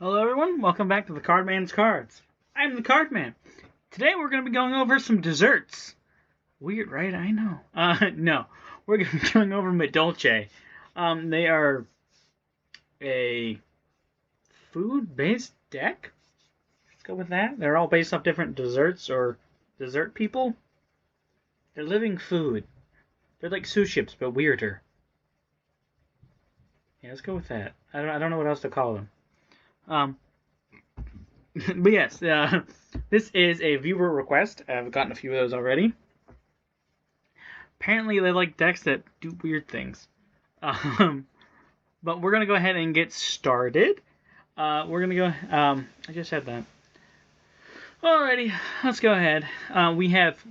Hello everyone, welcome back to the Cardman's Cards. I'm the Cardman. Today we're going to be going over some desserts. Weird, right? I know. No. We're going to be going over Madolche. They are a food-based deck. Let's go with that. They're all based off different desserts or dessert people. They're living food. They're like sous chips, but weirder. Yeah, let's go with that. I don't know what else to call them. But yes, this is a viewer request. I've gotten a few of those already. Apparently they like decks that do weird things. But we're going to go ahead and get started. We're going to go, I just said that. Alrighty, let's go ahead. We have,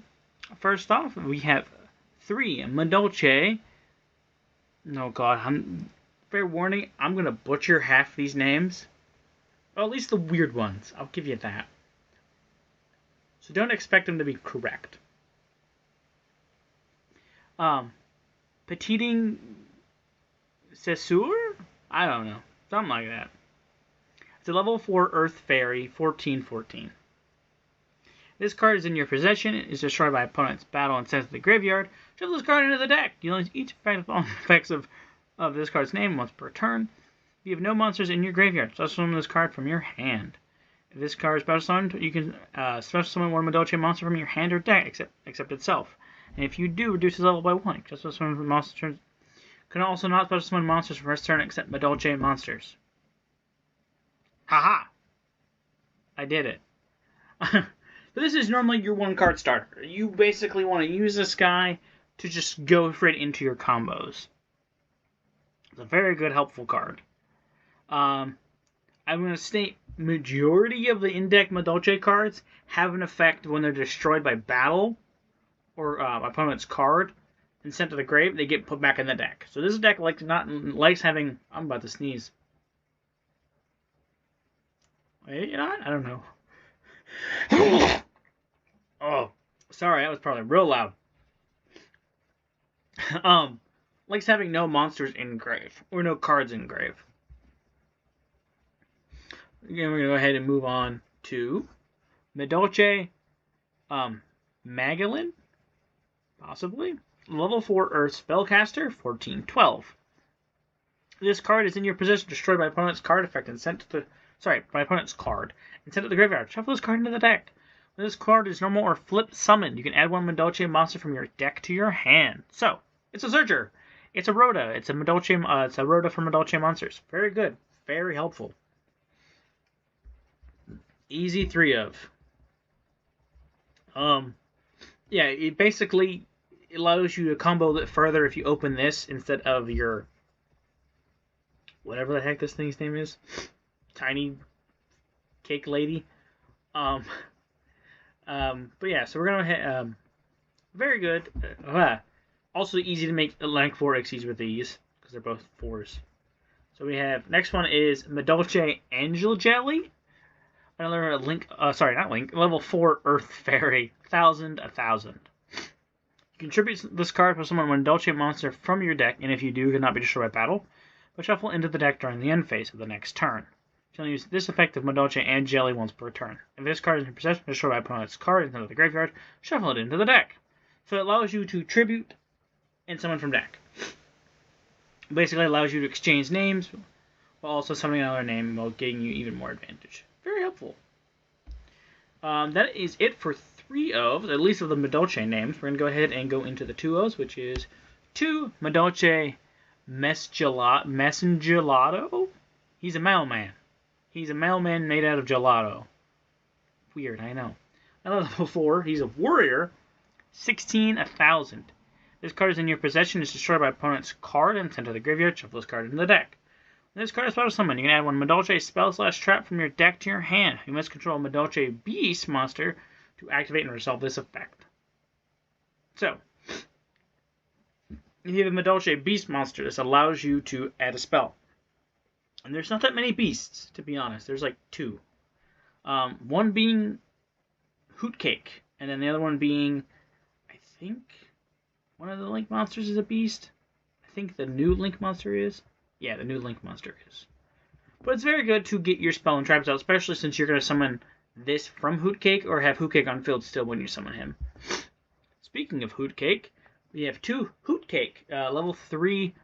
first off, we have 3 Madolche. Oh god, fair warning, I'm going to butcher half these names. Well, at least the weird ones. I'll give you that. So don't expect them to be correct. Petingcessoeur? I don't know. Something like that. It's a level 4 Earth Fairy, 14/14. This card is in your possession. It is destroyed by opponent's battle and sent to the graveyard. Shuffle this card into the deck. You lose each effects of this card's name once per turn. If you have no monsters in your graveyard, special summon this card from your hand. If this card is special summoned, you can special summon one Madolche monster from your hand or deck, except itself. And if you do, reduce its level by 1. Special summon from monsters can also not special summon monsters for first turn except Madolche monsters. Haha! I did it. So this is normally your 1-card starter. You basically want to use this guy to just go straight into your combos. It's a very good, helpful card. I'm going to state majority of the in-deck Madolche cards have an effect when they're destroyed by battle or opponent's card and sent to the grave. They get put back in the deck. So this deck likes having. I'm about to sneeze. Wait, I don't know. Oh, sorry, that was probably real loud. Likes having no monsters in grave or no cards in grave. Again, we're going to go ahead and move on to Madolche Magileine, possibly. Level 4 Earth Spellcaster, 14/12. This card is in your possession, destroyed by opponent's card effect and sent to the... by opponent's card, and sent to the graveyard. Shuffle this card into the deck. When this card is normal or flip summoned, you can add one Madolche monster from your deck to your hand. So, it's a Searcher. It's a Rhoda. It's a Madolche. It's a Rhoda for Madolche monsters. Very good. Very helpful. Easy 3 of. Yeah, it basically allows you to combo it further if you open this instead of your whatever the heck this thing's name is, tiny cake lady. But yeah, so we're gonna hit very good. Also easy to make rank 4 Xyz with these because they're both 4s. So we have next one is Madolche Angjelly. Another level 4 Earth Fairy, 1,000/1,000. You contribute this card for someone when Madolche monster from your deck, and if you do, it cannot be destroyed by battle, but shuffle into the deck during the end phase of the next turn. You can only use this effect of Madolche Angjelly once per turn. If this card is in your possession, destroyed by opponent's card instead of the graveyard, shuffle it into the deck. So it allows you to tribute and summon from deck. Basically allows you to exchange names, while also summoning another name while getting you even more advantage. Very helpful. That is it for 3 of, at least of the Madolche names. We're going to go ahead and go into the 2-Os, which is 2 Madolche MessenGelato. He's a mailman. He's a mailman made out of gelato. Weird, I know. Level 4, he's a warrior. 16/1,000. This card is in your possession. It's destroyed by opponent's card and sent to the graveyard. Shuffle this card into the deck. When this card is special summoned, you can add one Madolche spell/trap from your deck to your hand. You must control a Madolche Beast monster to activate and resolve this effect. So, if you have a Madolche Beast monster, this allows you to add a spell. And there's not that many beasts, to be honest. There's like 2. One being Hootcake, and then the other one being, I think, one of the Link monsters is a beast. I think the new Link monster is. Yeah, the new Link monster is. But it's very good to get your spell and traps out, especially since you're going to summon this from Hootcake or have Hootcake on field still when you summon him. Speaking of Hootcake, we have 2 Hootcake, level 3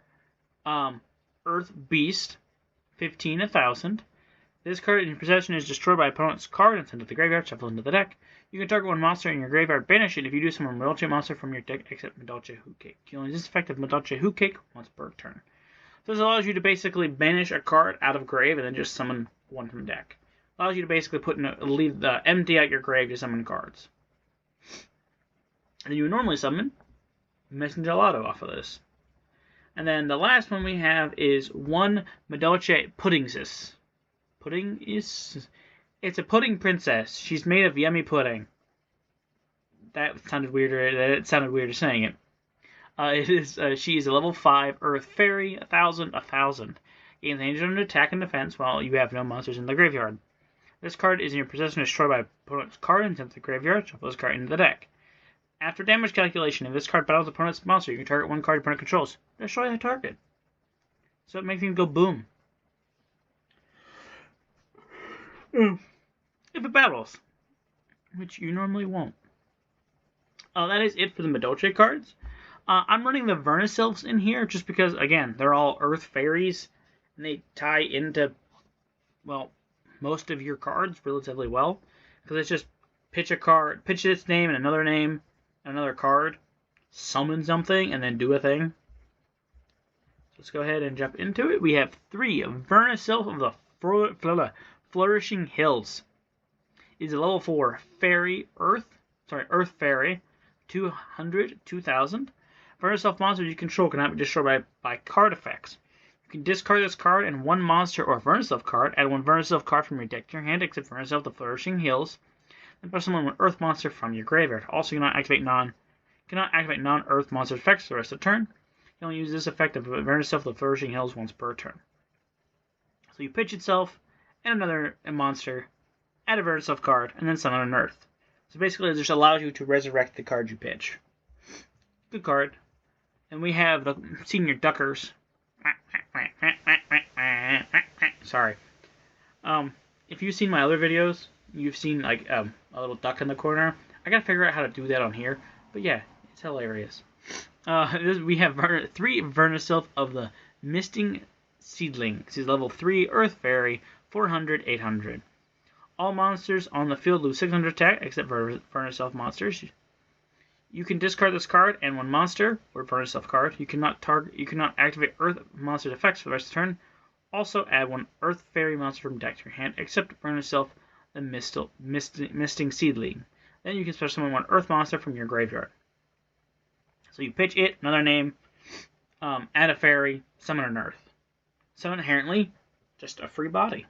Earth Beast, 15,000. This card in your possession is destroyed by opponent's card and sent to the graveyard, shuffle into the deck. You can target one monster in your graveyard, banish it. If you do, summon a Madolche monster from your deck except Madolche Hootcake. You only use this effect of Madolche Hootcake once per turn. So this allows you to basically banish a card out of grave and then just summon one from the deck. Allows you to basically empty out your grave to summon cards. And you would normally summon MessenGelato off of this. And then the last one we have is 1 Madolche Puddingcess. It's a pudding princess. She's made of yummy pudding. That sounded weirder. It sounded weirder saying it. She is a level 5 Earth Fairy, 1,000. Gains 100 attack and defense while you have no monsters in the graveyard. This card is in your possession, destroyed by opponent's card and sent to the graveyard. Shuffle this card into the deck. After damage calculation, if this card battles opponent's monster, you can target one card your opponent controls. Destroy that target. So it makes things go boom. If it battles, which you normally won't. That is it for the Madolche cards. I'm running the Vernusylphs in here just because, again, they're all Earth Fairies, and they tie into, well, most of your cards relatively well. Because it's just pitch a card, pitch its name and another card, summon something, and then do a thing. So let's go ahead and jump into it. We have 3 Vernusylph of the Flourishing Hills. Is a level 4 Earth Fairy, 2,000. Vernusylph monsters you control cannot be destroyed by card effects. You can discard this card and one monster or Vernusylph card. Add one Vernusylph card from your deck to your hand, except Vernusylph the Flourishing Hills. Then press summon one Earth monster from your graveyard. Also, you cannot activate non-Earth monster effects for the rest of the turn. You only use this effect of Vernusylph the Flourishing Hills once per turn. So you pitch itself and another monster, add a Vernusylph card, and then summon an Earth. So basically, it just allows you to resurrect the card you pitch. Good card. And we have the Senior Duckers. Sorry. If you've seen my other videos, you've seen like a little duck in the corner. I gotta figure out how to do that on here. But yeah, it's hilarious. We have 3 Vernusylph of the Misting Seedlings. She's level 3 Earth Fairy, 400, 800. All monsters on the field lose 600 attack, except Vernusylph monsters. You can discard this card and one monster or Vernusylph card. You cannot activate Earth monster effects for the rest of the turn. Also, add one Earth Fairy monster from deck to your hand, except Vernusylph the Misting Seedling. Then you can special summon one Earth monster from your graveyard. So you pitch it, another name, add a fairy, summon an Earth. So inherently, just a free body.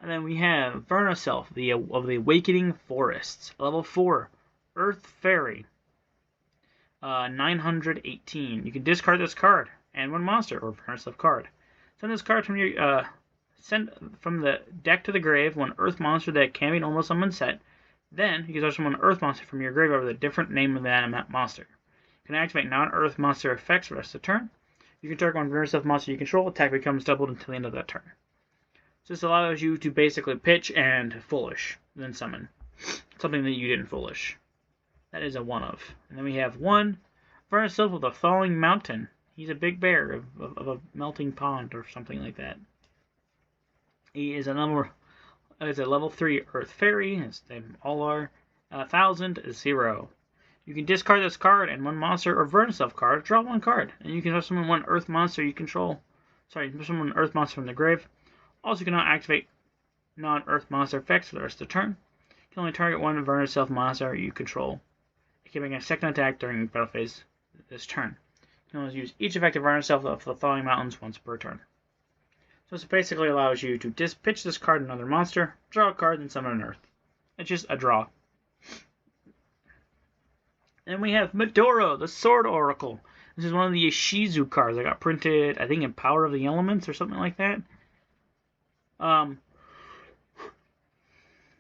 And then we have Vernusylph of the Awakening Forests, level 4, Earth Fairy, 918. You can discard this card and one monster or Vernusylph card. Send this card from your from the deck to the grave, one Earth monster that can be normal summon set. Then you can summon one Earth monster from your graveyard with a different name of that monster. You can activate non-Earth monster effects for the rest of the turn. You can target one Vernusylph monster you control. Attack becomes doubled until the end of that turn. So this allows you to basically pitch and foolish, then summon something that you didn't foolish. That is a one of. And then we have 1 Vernusylph with a Thawing Mountain. He's a big bear of a melting pond or something like that. He is a level 3 Earth Fairy, as they all are, 1,000, 0. You can discard this card and one monster or Vernusylph card, draw one card, and you can summon one Earth monster you control. Sorry, you can summon one Earth monster from the grave. Also, you cannot activate non-Earth monster effects for the rest of the turn. You can only target one Vernusylph monster you control. It can make a second attack during the battle phase this turn. You can only use each effective Vernusylph of the Thawing Mountains once per turn. So this basically allows you to pitch this card and another monster, draw a card, and summon an Earth. It's just a draw. Then we have Mudrou, the Sword Oracle. This is one of the Ishizu cards that got printed, I think, in Power of the Elements or something like that.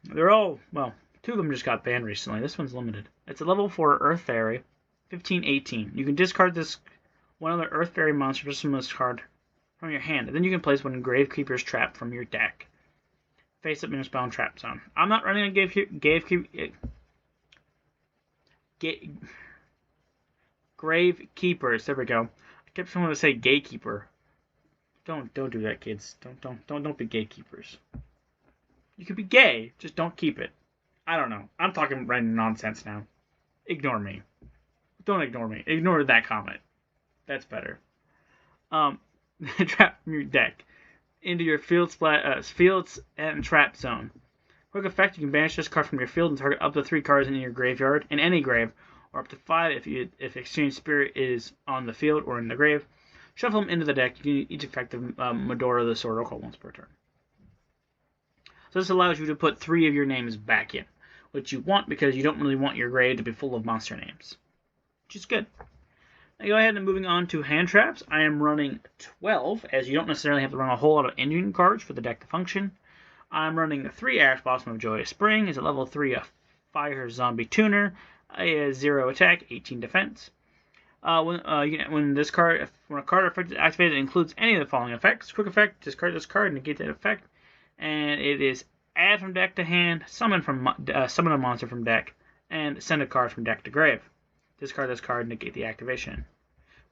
They're all, well, 2 of them just got banned recently. This one's limited. It's a level 4 Earth Fairy, 1518. You can discard this one other Earth Fairy monster just from this card from your hand. And then you can place one Gravekeeper's Trap from your deck. Face up in your spell and trap zone. I'm not running a Gravekeepers. There we go. I kept wanting to say Gatekeeper. Don't do that, kids. Don't be gatekeepers. You could be gay, just don't keep it. I don't know. I'm talking random nonsense now. Ignore me. Don't ignore me. Ignore that comment. That's better. Trap from your deck into your fields and trap zone. Quick effect: you can banish this card from your field and target up to 3 cards in your graveyard in any grave, or up to 5 if Exchange Spirit is on the field or in the grave. Shuffle them into the deck. You can each effect of Medora the Sword Oracle once per turn. So this allows you to put 3 of your names back in, which you want because you don't really want your grave to be full of monster names, which is good. Now go ahead and moving on to hand traps. I am running 12, as you don't necessarily have to run a whole lot of engine cards for the deck to function. I'm running 3 Ash Blossom of Joyous Spring. Is a level 3 Fire Zombie Tuner, a 0 attack, 18 defense. When a card effect is activated, it includes any of the following effects. Quick effect: discard this card, negate that effect, and it is add from deck to hand, summon a monster from deck, and send a card from deck to grave. Discard this card, negate the activation.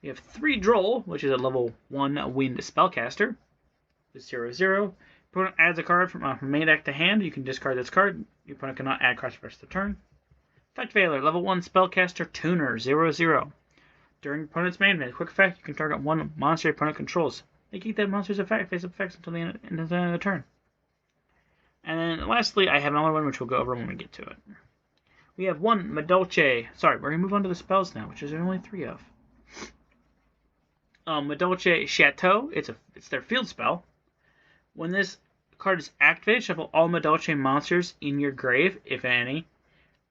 We have 3 Droll, which is a level 1 Wind Spellcaster. It's 0/0. Opponent adds a card from main deck to hand. You can discard this card. Your opponent cannot add cards for the rest of the turn. Effect Veiler, level 1 Spellcaster Tuner, 0/0. During opponent's main phase, quick effect: you can target 1 monster your opponent controls. Negate that monster's face-up effects until the end of the turn. And then lastly, I have another one which we'll go over when we get to it. We have 1 Madolche. Sorry, we're going to move on to the spells now, which there are only 3 of. Madolche Chateau. It's their field spell. When this card is activated, shuffle all Madolche monsters in your grave, if any,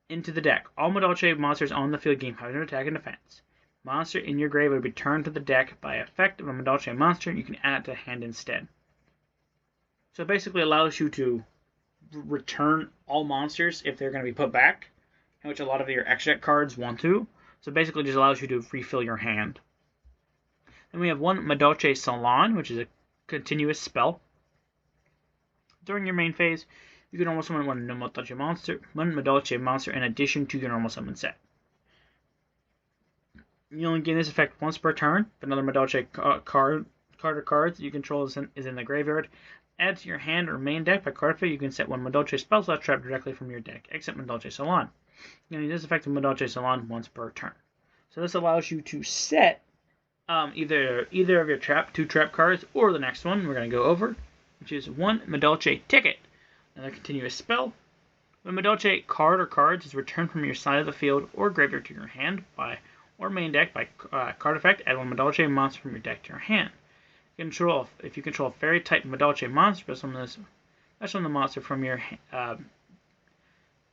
into the deck. All Madolche monsters on the field gain 500 attack and defense. Monster in your grave will be turned to the deck by effect of a Madolche monster. You can add it to hand instead. So it basically allows you to return all monsters if they're going to be put back, which a lot of your extra deck cards want to. So basically just allows you to refill your hand. Then we have 1 Madolche Salon, which is a continuous spell. During your main phase, you can normal summon 1 Madolche monster in addition to your normal summon set. You only gain this effect once per turn. If another Madolche card or cards you control is in the graveyard, add to your hand or main deck by card effect. You can set 1 Madolche spell slot trap directly from your deck, except Madolche Salon. You can use this effect of Madolche Salon once per turn. So this allows you to set either of your 2 trap cards or the next one we're going to go over, which is 1 Madolche Ticked, another continuous spell. When Madolche card or cards is returned from your side of the field or graveyard to your hand or main deck by card effect, add 1 Madolche monster from your deck to your hand. If you control a fairy type Madolche monster, special the monster from your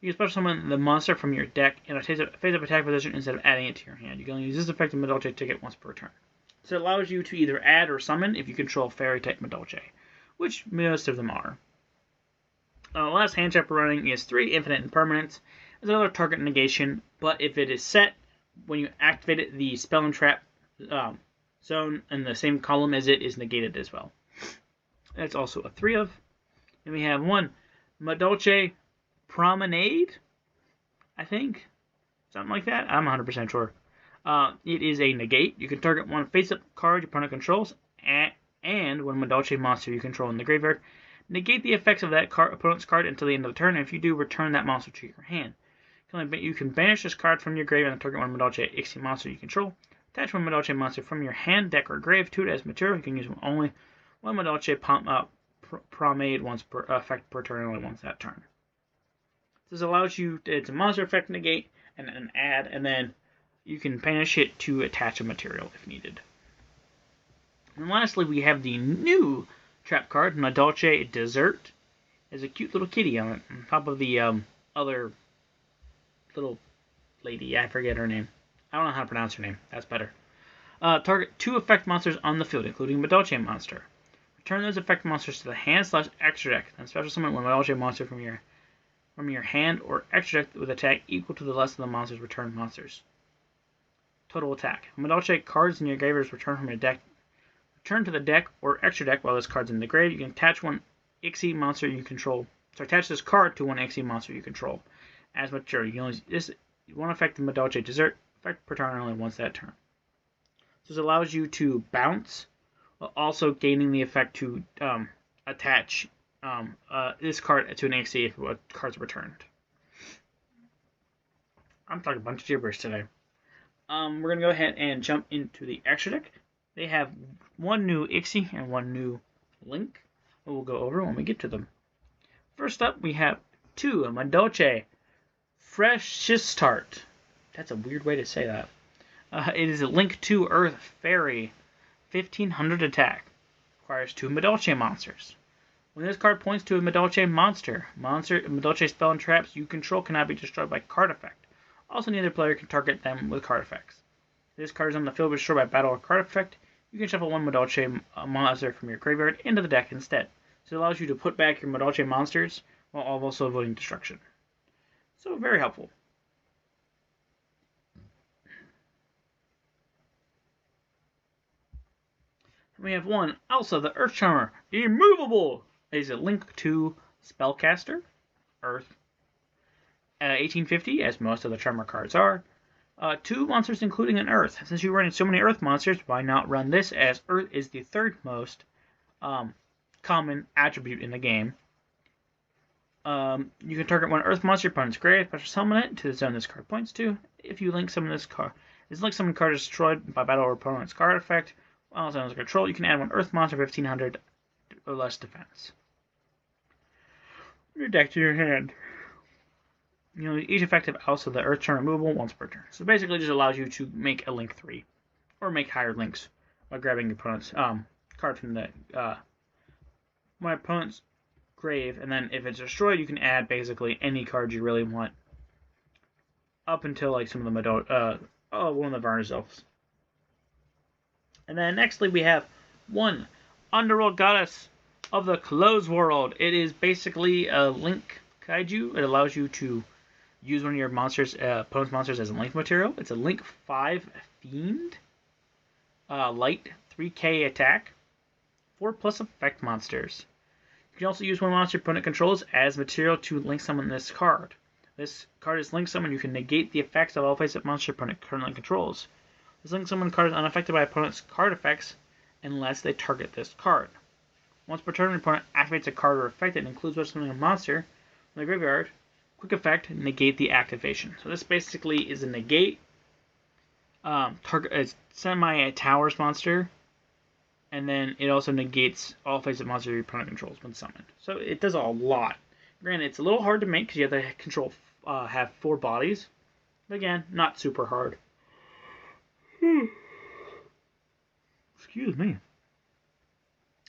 you can special summon the monster from your deck in a phase of attack position instead of adding it to your hand. You can only use this effect in Madolche Ticked once per turn. So it allows you to either add or summon if you control fairy type Madolche, which most of them are. The last hand trap we're running is 3 Infinite Impermanence. It's another target negation, but if it is set when you activate it, the spell and trap zone in the same column as it is negated as well. That's also a 3 of. Then we have 1 Madolche Promenade, I think. Something like that. I'm 100% sure. It is a negate. You can target 1 face-up card your opponent controls and 1 Madolche monster you control in the graveyard. Negate the effects of that opponent's card until the end of the turn, and if you do, return that monster to your hand. You can banish this card from your grave and target 1 Madolche Ixie monster you control. Attach 1 Madolche monster from your hand, deck, or grave to it as material. You can use only 1 Madolche Promenade once per effect per turn, only once that turn. This allows you, it's a monster effect negate and an add, and then you can banish it to attach a material if needed. And lastly, we have the new trap card, Madolche Dessert. There's a cute little kitty on it, on top of the other little lady. I forget her name. I don't know how to pronounce her name. That's better. Target 2 effect monsters on the field, including Madolche monster. Return those effect monsters to the hand/extra deck, then special summon 1 Madolche monster from your hand or extra deck with attack equal to the less of the monster's returned monsters. Total attack. Madolche cards in your graveyard return from your deck return to the deck or extra deck while this card's in the grave. You can attach one Ixie monster you control. So attach this card to one Ixie monster you control. As material, you can only this one effect the Madolche Dessert effect per turn only once that turn. So this allows you to bounce, while also gaining the effect to attach this card to an Ixie if a card's returned. I'm talking a bunch of gibberish today. We're going to go ahead and jump into the extra deck. They have one new Ixie and one new Link that we'll go over when we get to them. First up, we have two Madolche Sistart. That's a weird way to say that. It is a Link 2 Earth Fairy, 1500 attack. Requires 2 Madolche monsters. When this card points to a Madolche monster, Madolche spell and traps you control cannot be destroyed by card effect. Also, neither player can target them with card effects. If this card is on the field destroyed by battle or card effect, you can shuffle one Madolche monster from your graveyard into the deck instead. So it allows you to put back your Madolche monsters while also avoiding destruction. So very helpful. We have one Aussa the Earth Charmer, immoveable. It is a Link 2 spellcaster, Earth. 1850, as most of the Charmer cards are. 2 monsters including an Earth. Since you're running so many Earth monsters, why not run this, as Earth is the third most common attribute in the game. You can target one Earth monster opponent's grave, special summon it to the zone this card points to. If you link summon this card, this link summon card is destroyed by battle or opponent's card effect. While it's under control, you can add one Earth monster 1500 or less defense. Your deck to your hand. You know, each effective Aussa the Earth Charmer removable once per turn. So basically, it just allows you to make a Link 3 or make higher links by grabbing your opponent's card from the my opponent's grave, and then if it's destroyed, you can add basically any card you really want, up until like some of the one of the Vernusylphs. And then nextly we have one Underworld Goddess of the Closed World. It is basically a Link Kaiju. It allows you to use one of your monsters, opponent's monsters as a Link material. It's a Link 5 Fiend, light 3k attack, 4+ effect monsters. You can also use one monster opponent controls as material to Link summon this card. This card is Link Summon. You can negate the effects of all face-up monster opponent currently controls. This Link Summon card is unaffected by opponent's card effects unless they target this card. Once per turn, an opponent activates a card or effect that includes what's summoning a monster from the graveyard. Quick effect, negate the activation. So this basically is a negate. It's semi-towers monster. And then it also negates all face-up monster your opponent controls when summoned. So it does a lot. Granted, it's a little hard to make because you have to control have 4 bodies. But again, not super hard. Excuse me.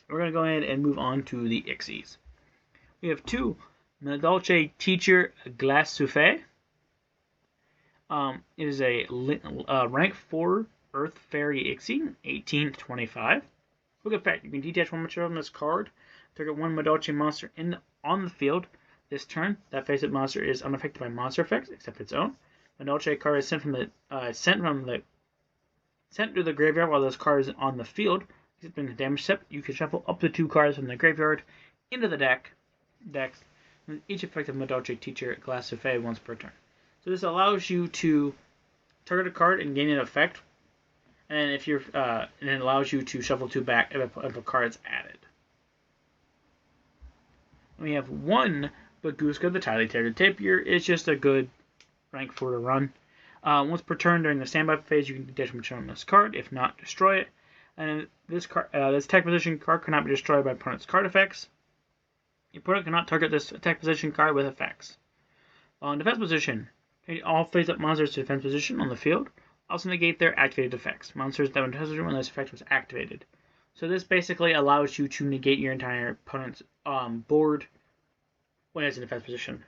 We're going to go ahead and move on to the Ixies. We have 2 Madolche Teacher Glassouffle. It is a rank 4 Earth Fairy Ixie, 1825. Quick effect, you can detach one material from this card, target one Madolche monster on the field. This turn, that face-up monster is unaffected by monster effects, except its own. Madolche card is sent to the graveyard while this card is on the field. Except in the damage step, you can shuffle up to 2 cards from the graveyard into the deck. With each effective Madolche Teacher Glassouffle once per turn. So this allows you to target a card and gain an effect, and if you're and it allows you to shuffle 2 back if a card is added. We have 1 Bagooska, the Tightly Tailored Tapir. It's just a good rank 4 to run. Once per turn during the standby phase, you can detach material from this card. If not, destroy it. And this attack position card cannot be destroyed by opponent's card effects. Your opponent cannot target this attack position card with effects. In defense position, change all face-up monsters to defense position on the field. Also negate their activated effects. Monsters that were in defense position when this effect was activated. So this basically allows you to negate your entire opponent's board when it's in defense position.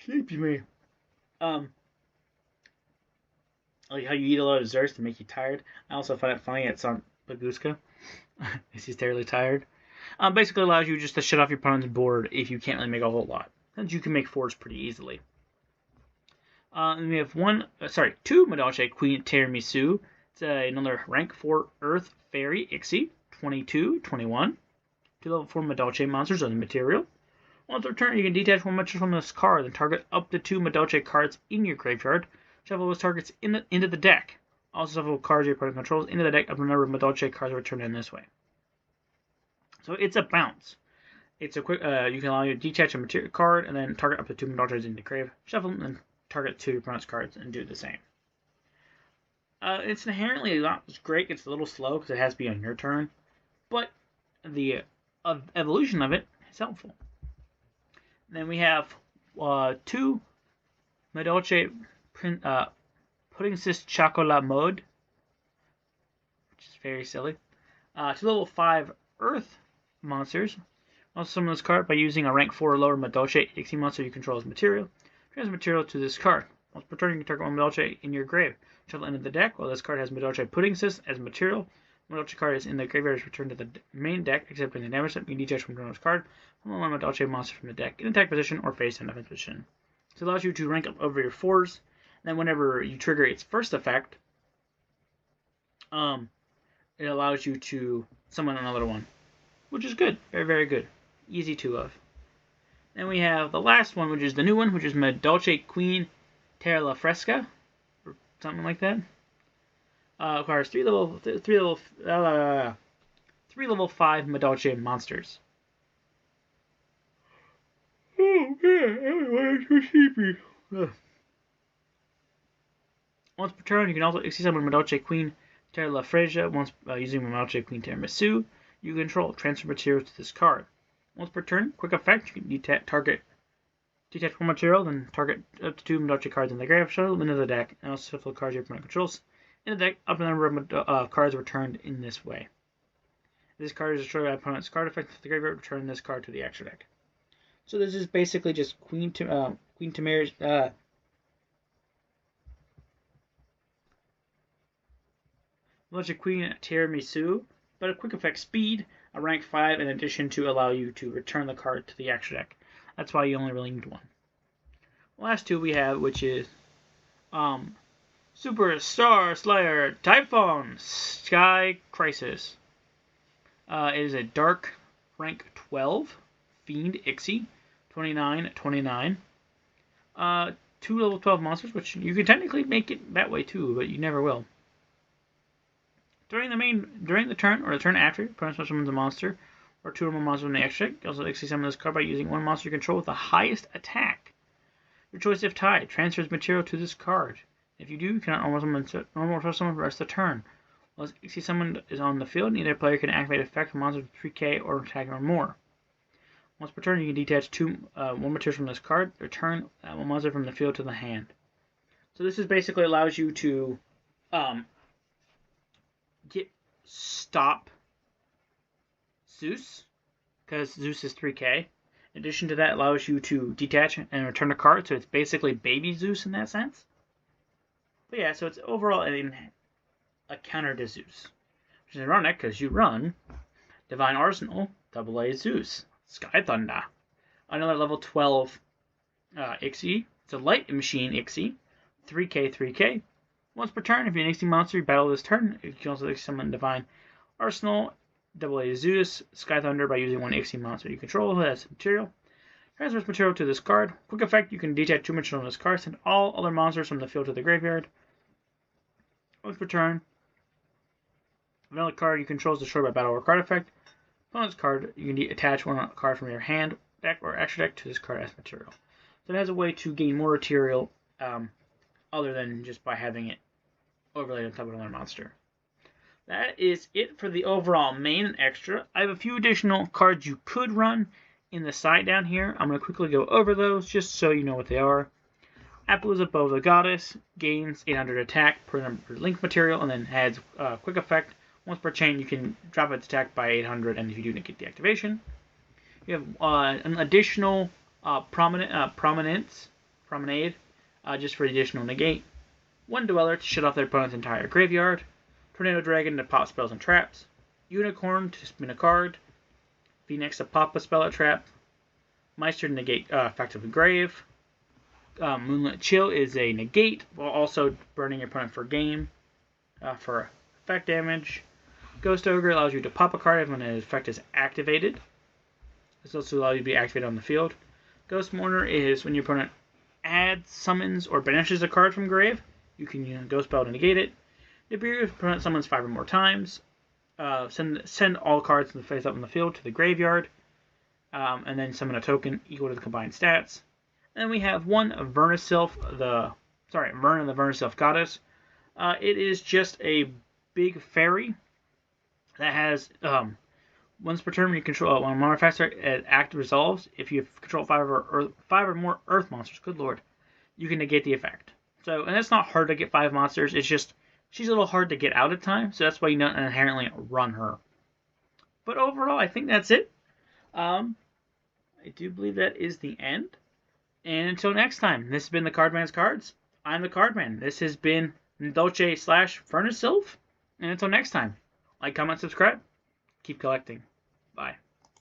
Sleepy me. Like how you eat a lot of desserts to make you tired. I also find it funny it's on Bagooska. He's terribly tired. Basically allows you just to shut off your opponent's board if you can't really make a whole lot. Since you can make 4s pretty easily. And we have 2 Madolche Queen Tiramisu. It's another rank 4 Earth Fairy Ixie, 22, 21. 2 level 4 Madolche monsters on the material. Once per turn, you can detach one monster from this card and target up to 2 Madolche cards in your graveyard. Shuffle those targets into the deck. Also shuffle cards your opponent controls into the deck up to the number of Madolche cards returned in this way. So it's a bounce. It's a quick. You can allow you to detach a material card and then target up to 2 Madolches in the grave. Shuffle and then target 2 opponent's cards and do the same. It's inherently not great. It's a little slow because it has to be on your turn, but the evolution of it is helpful. Then we have 2 Madolche Puddingcess Chocolat Mode, which is very silly. 2 level 5 Earth monsters. Also summon this card by using a rank 4 or lower Madolche Ixie monster you control as material. Transfer material to this card. Once per turn, you can target one Madolche in your grave. Shuffle into the deck. While this card has Madolche Puddingcess as material, Madolche card is in the graveyard is returned to the main deck, except in the damage that you detach from Droll's card. One Madolche monster from the deck in attack position or face in defense position. This allows you to rank up over your 4s. Then whenever you trigger its first effect, it allows you to summon another one, which is good. Very, very good. Easy to love. Then we have the last one, which is the new one, which is Madolche Queen Terra La Fresca, or something like that. Requires 3 level 5 Madolche monsters. Oh man, I'm so sleepy. Once per turn, you can also Ixie summon Madolche Queen Terra La Fresca once using Madolche Queen Tiramisu. You control transfer materials to this card. Once per turn, quick effect, you can detach one material, then target up to 2 Madolche cards in the grave, shuffle them into the deck, and also shuffle cards your opponent controls in the deck up to the number of cards returned in this way. If this card is destroyed by opponent's card effect to the graveyard, return this card to the extra deck. So this is basically just Madolche Queen Tiramisu, but a quick effect speed, a rank 5 in addition to allow you to return the card to the extra deck. That's why you only really need one. The last 2 we have, which is Superstar Slayer Typhon Sky Crisis. It is a dark rank 12 Fiend Ixie, 29/29. 2 level 12 monsters, which you can technically make it that way too, but you never will. During the turn or the turn after, opponent summons a monster or 2 or more monsters in the extra deck. Also, Ixie summon this card by using one monster you control with the highest attack. Your choice if tied transfers material to this card. If you do, you cannot normal summon for the rest of the turn. While Ixie summoned is on the field, neither player can activate effect from monsters with 3k or attack or more. Once per turn, you can detach one material from this card. Return one monster from the field to the hand. So this is basically allows you to stop Zeus, because Zeus is 3k. In addition to that, allows you to detach and return a card, so it's basically baby Zeus in that sense. But yeah, so it's overall a counter to Zeus, which is ironic because you run Divine Arsenal, AA Zeus, Sky Thunder, another level 12 Ixie. It's a light machine Ixie, 3k. Once per turn, if you're an Ixie monster, you battle this turn. You can also summon Divine Arsenal, AA Zeus, Sky Thunder by using one Ixie monster you control who has material. Transfers material to this card. Quick effect, you can detach 2 material from this card, send all other monsters from the field to the graveyard. Once per turn, vanilla card you control is destroyed by battle or card effect. Opponent's card, you can attach one card from your hand, deck, or extra deck to this card as material. So it has a way to gain more material other than just by having it overlaid on top of another monster. That is it for the overall main and extra. I have a few additional cards you could run in the side down here. I'm going to quickly go over those just so you know what they are. Aussa the Goddess gains 800 attack per number link material and then adds quick effect. Once per chain, you can drop its attack by 800, and if you do negate the activation. You have an additional Promenade, just for additional negate. 1 Dweller to shut off their opponent's entire graveyard. Tornado Dragon to pop spells and traps. Unicorn to spin a card. Phoenix to pop a spell or trap. Meister to negate effect of the grave. Moonlit Chill is a negate while also burning your opponent for game. for effect damage. Ghost Ogre allows you to pop a card when an effect is activated. This also allows you to be activated on the field. Ghost Mourner is when your opponent adds, summons, or banishes a card from grave. You can use a Ghost Spell to negate it. Nibiru, if opponent summons 5 or more times. Send all cards face up on the field to the graveyard. And then summon a token equal to the combined stats. Then we have one Vernusylph, Verna the Vernusylph Goddess. It is just a big fairy that has once per turn when you control when a monster act resolves. If you control 5 or more Earth monsters, good lord, you can negate the effect. So, and it's not hard to get 5 monsters. It's just she's a little hard to get out at times, so that's why you don't inherently run her. But overall, I think that's it. I do believe that is the end. And until next time, this has been the Cardman's Cards. I'm the Cardman. This has been Madolche/Vernusylph. And until next time, like, comment, subscribe. Keep collecting. Bye.